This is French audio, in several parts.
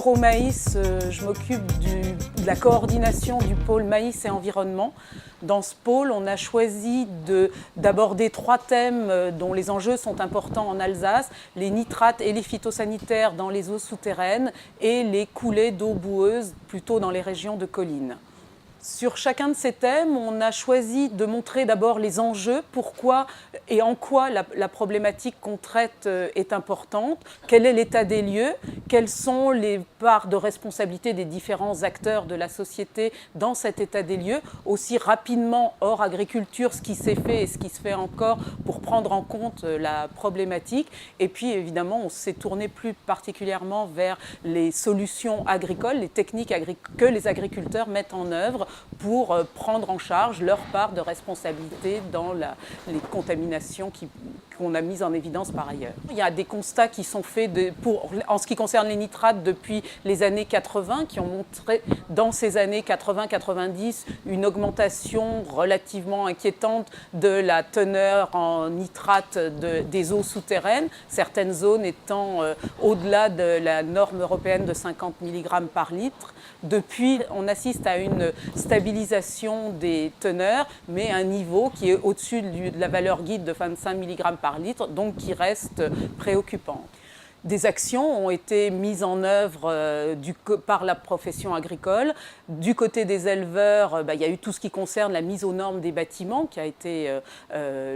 Euromaïs, je m'occupe de la coordination du pôle maïs et environnement. Dans ce pôle, on a choisi d'aborder 3 thèmes dont les enjeux sont importants en Alsace, les nitrates et les phytosanitaires dans les eaux souterraines et les coulées d'eau boueuse plutôt dans les régions de collines. Sur chacun de ces thèmes, on a choisi de montrer d'abord les enjeux, pourquoi et en quoi la problématique qu'on traite est importante, quel est l'état des lieux, quelles sont les parts de responsabilité des différents acteurs de la société dans cet état des lieux, aussi rapidement hors agriculture, ce qui s'est fait et ce qui se fait encore pour prendre en compte la problématique. Et puis évidemment, on s'est tourné plus particulièrement vers les solutions agricoles, les techniques que les agriculteurs mettent en œuvre pour prendre en charge leur part de responsabilité dans les contaminations qu'on a mises en évidence par ailleurs. Il y a des constats qui sont faits en ce qui concerne les nitrates depuis les années 80, qui ont montré dans ces années 80-90 une augmentation relativement inquiétante de la teneur en nitrates des eaux souterraines, certaines zones étant au-delà de la norme européenne de 50 mg par litre. Depuis, on assiste à une stabilisation des teneurs, mais un niveau qui est au-dessus de la valeur guide de 25 mg par litre, donc qui reste préoccupant. Des actions ont été mises en œuvre par la profession agricole. Du côté des éleveurs, il y a eu tout ce qui concerne la mise aux normes des bâtiments, qui a été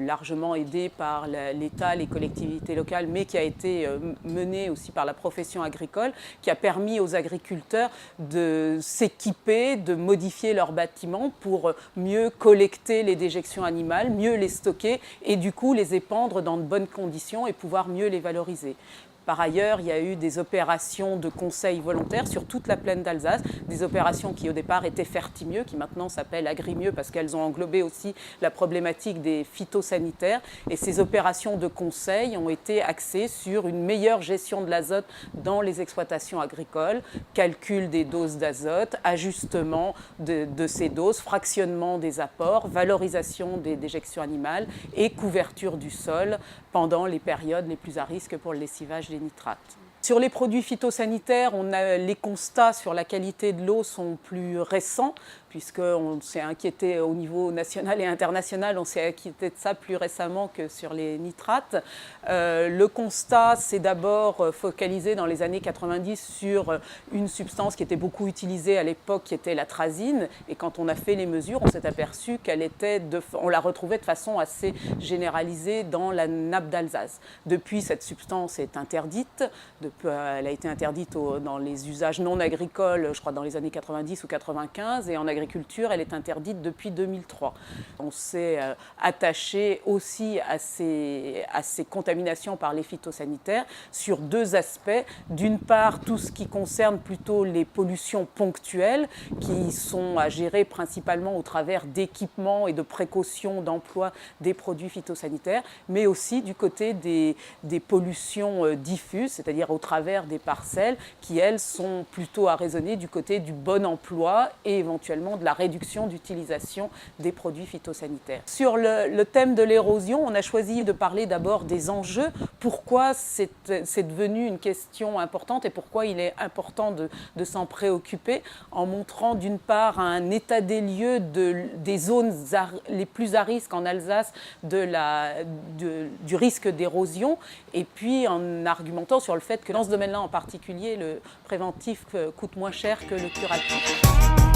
largement aidé par l'État, les collectivités locales, mais qui a été mené aussi par la profession agricole, qui a permis aux agriculteurs de s'équiper, de modifier leurs bâtiments pour mieux collecter les déjections animales, mieux les stocker et du coup les épandre dans de bonnes conditions et pouvoir mieux les valoriser. Par ailleurs, il y a eu des opérations de conseil volontaire sur toute la plaine d'Alsace, des opérations qui au départ étaient Fertimieux, qui maintenant s'appellent Agrimieux parce qu'elles ont englobé aussi la problématique des phytosanitaires. Et ces opérations de conseil ont été axées sur une meilleure gestion de l'azote dans les exploitations agricoles, calcul des doses d'azote, ajustement de ces doses, fractionnement des apports, valorisation des déjections animales et couverture du sol pendant les périodes les plus à risque pour le lessivage des nitrates. Sur les produits phytosanitaires, les constats sur la qualité de l'eau sont plus récents, puisqu'on s'est inquiété au niveau national et international, on s'est inquiété de ça plus récemment que sur les nitrates. Le constat s'est d'abord focalisé dans les années 90 sur une substance qui était beaucoup utilisée à l'époque, qui était l'atrazine. Et quand on a fait les mesures, on s'est aperçu on la retrouvait de façon assez généralisée dans la nappe d'Alsace. Depuis, cette substance est interdite. Elle a été interdite dans les usages non agricoles, je crois dans les années 90 ou 95, et en agriculture, elle est interdite depuis 2003. On s'est attaché aussi à ces contaminations par les phytosanitaires sur 2 aspects. D'une part, tout ce qui concerne plutôt les pollutions ponctuelles qui sont à gérer principalement au travers d'équipements et de précautions d'emploi des produits phytosanitaires, mais aussi du côté des pollutions diffuses, c'est-à-dire au travers des parcelles qui, elles, sont plutôt à raisonner du côté du bon emploi et éventuellement de la réduction d'utilisation des produits phytosanitaires. Sur le thème de l'érosion, on a choisi de parler d'abord des enjeux, pourquoi c'est devenu une question importante et pourquoi il est important de s'en préoccuper, en montrant d'une part un état des lieux des zones les plus à risque en Alsace du risque d'érosion, et puis en argumentant sur le fait que dans ce domaine-là en particulier, le préventif coûte moins cher que le curatif.